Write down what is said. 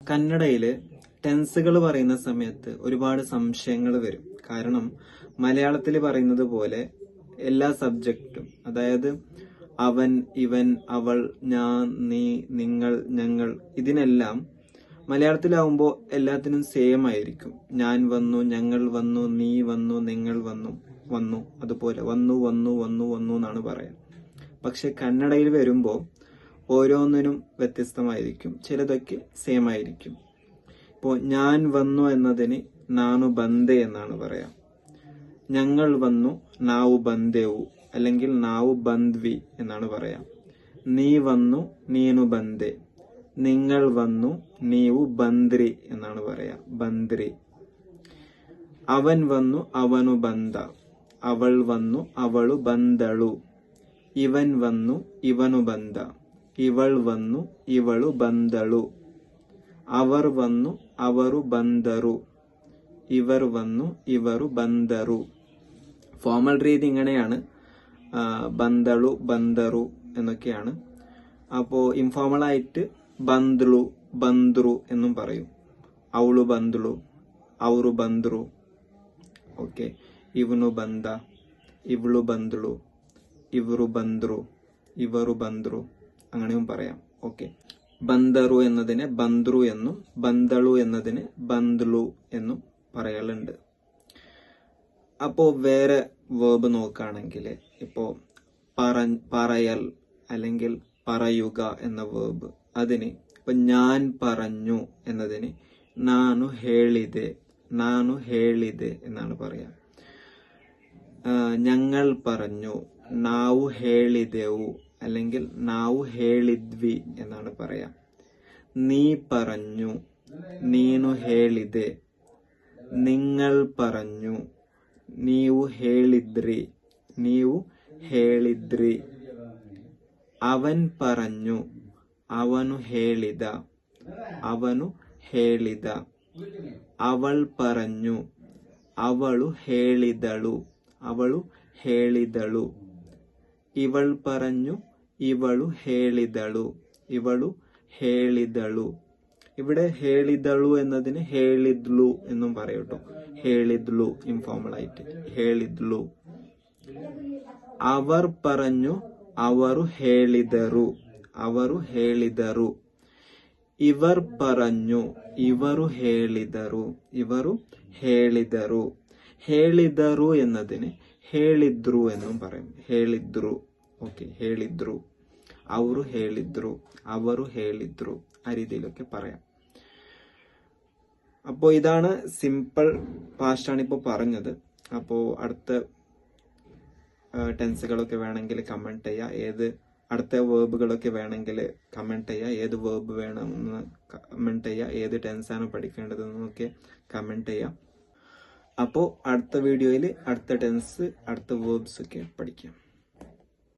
കന്നഡയില് ടെൻസുകൾ പറയുന്ന സമയത്ത് ഒരുപാട് സംശയങ്ങൾ വരും. കാരണം മലയാളത്തിൽ പറയുന്നത് പോലെ എല്ലാ സബ്ജക്റ്റും, അതായത് അവൻ, ഇവൻ, അവൾ, ഞാൻ, നീ, നിങ്ങൾ, ഞങ്ങൾ, ഇതിനെല്ലാം മലയാളത്തിലാവുമ്പോൾ എല്ലാത്തിനും സെയിം ആയിരിക്കും. ഞാൻ വന്നു, ഞങ്ങൾ വന്നു, നീ വന്നു, നിങ്ങൾ വന്നു, അതുപോലെ വന്നു വന്നു വന്നു വന്നു എന്നാണ് പറയാം. പക്ഷെ കന്നഡയിൽ വരുമ്പോൾ ഓരോന്നിനും വ്യത്യസ്തമായിരിക്കും, ചിലതൊക്കെ സെയിം ആയിരിക്കും. ഇപ്പോൾ ഞാൻ വന്നു എന്നതിന് നാനു ബന്ദെ എന്നാണ് പറയാം. ഞങ്ങൾ വന്നു നാവു ബന്ദേവു, അല്ലെങ്കിൽ നാവു ബന്ദ്വി എന്നാണ് പറയാം. നീ വന്നു നീനു ബന്ദെ, നിങ്ങൾ വന്നു നീവു ബന്ദ്രി എന്നാണ് പറയാം, ബന്ദ്രി. അവൻ വന്നു അവനു ബന്ദ, അവൾ വന്നു അവളു ബന്ദളു. ഇവൻ വന്നു ഇവനു ബന്ദ, ഇവൾ വന്നു ഇവളു ബന്ദളു. അവർ വന്നു ಅವರು ಬಂದರು, ഇവർ വന്നു ഇവരു ബന്ദറു. ഫോർമൽ രീതി ഇങ്ങനെയാണ്, ബന്ദളു, ബന്ദറു എന്നൊക്കെയാണ്. അപ്പോ ഇൻഫോർമൽ ആയിട്ട് ബന്ദ്ലു, ബന്ദ്രു എന്നും പറയും. അവളു ബന്ദ്ലു, ಅವರು ಬಂದ್ರು. ഓക്കെ, ಇವನು ಬಂದ, ಇವಳು ಬಂದ್ಳು, ഇവരു ബന്ദ്രു, ഇവരു ബന്ദ്രു, അങ്ങനെയും പറയാം. ഓക്കെ, ബന്ദറു എന്നതിനെ ബന്ദ്രു എന്നും ബന്ദളു എന്നതിന് ബന്ദ്ലു എന്നും പറയലുണ്ട്. അപ്പോ വേറെ വേർബ് നോക്കുകയാണെങ്കിൽ, ഇപ്പോ പറയൽ അല്ലെങ്കിൽ പറയുക എന്ന വേർബ്, അതിന് ഇപ്പൊ ഞാൻ പറഞ്ഞു എന്നതിന് നാനു ಹೇಳಿದೆ, നാനു ಹೇಳಿದೆ എന്നാണ് പറയാ. ഞങ്ങൾ പറഞ്ഞു, നാവു ಹೇಳಿದೆವು അല്ലെങ്കിൽ നാവു ಹೇಳಿದ್ವಿ എന്നാണ് പറയാ. നീ പറഞ്ഞു, നീനു ಹೇಳಿದೆ. നിങ്ങൾ പറഞ്ഞു, ನೀವು ಹೇಳಿದ್ರಿ, ನೀವು ಹೇಳಿದ್ರಿ. അവൻ പറഞ്ഞു, ಅವನು ಹೇಳಿದ, ಅವನು ಹೇಳಿದ. അവൾ പറഞ്ഞു, ಅವಳು ಹೇಳಿದಳು, ಅವಳು ಹೇಳಿದಳು. ഇവൾ പറഞ്ഞു, ഇവളു ಹೇಳಿದಳು, ഇവളു ಹೇಳಿದಳು. ഇവിടെ ಹೇಳಿದಳು എന്നതിന് ಹೇಳಿದ್ಲು എന്നും പറയൂട്ടോ. ಹೇಳಿದ್ಲು ഇൻഫോർമൽ ആയിട്ട്, ಹೇಳಿದ್ಲು. അവർ പറഞ്ഞു, ಅವರು ಹೇಳಿದರು, ಅವರು ಹೇಳಿದರು. ഇവർ പറഞ്ഞു, ഇവರು ಹೇಳಿದರು, ഇവರು ಹೇಳಿದರು. ಹೇಳಿದರು എന്നതിന് ಹೇಳಿದ್ರು എന്നും പറയും, ಹೇಳಿದ್ರು. ഓക്കെ, ಹೇಳಿದ್ರು, ಅವರು ಹೇಳಿದ್ರು, ಅವರು ಹೇಳಿದ್ರು, ആ രീതിയിലൊക്കെ പറയാം. അപ്പോൾ ഇതാണ് സിമ്പിൾ പാസ്റ്റാണ് ഇപ്പോൾ പറഞ്ഞത്. അപ്പോൾ അടുത്ത ടെൻസുകളൊക്കെ വേണമെങ്കിൽ കമന്റ് ചെയ്യുക, ഏത് അടുത്ത വേർബുകളൊക്കെ വേണമെങ്കിൽ കമന്റ് ചെയ്യുക, ഏത് വേർബ് വേണമെന്ന് കമന്റ് ചെയ്യുക, ഏത് ടെൻസാണ് പഠിക്കേണ്ടതെന്നൊക്കെ കമന്റ് ചെയ്യുക. അപ്പോൾ അടുത്ത വീഡിയോയിൽ അടുത്ത ടെൻസ്, അടുത്ത വേർബ്സ് ഒക്കെ പഠിക്കാം.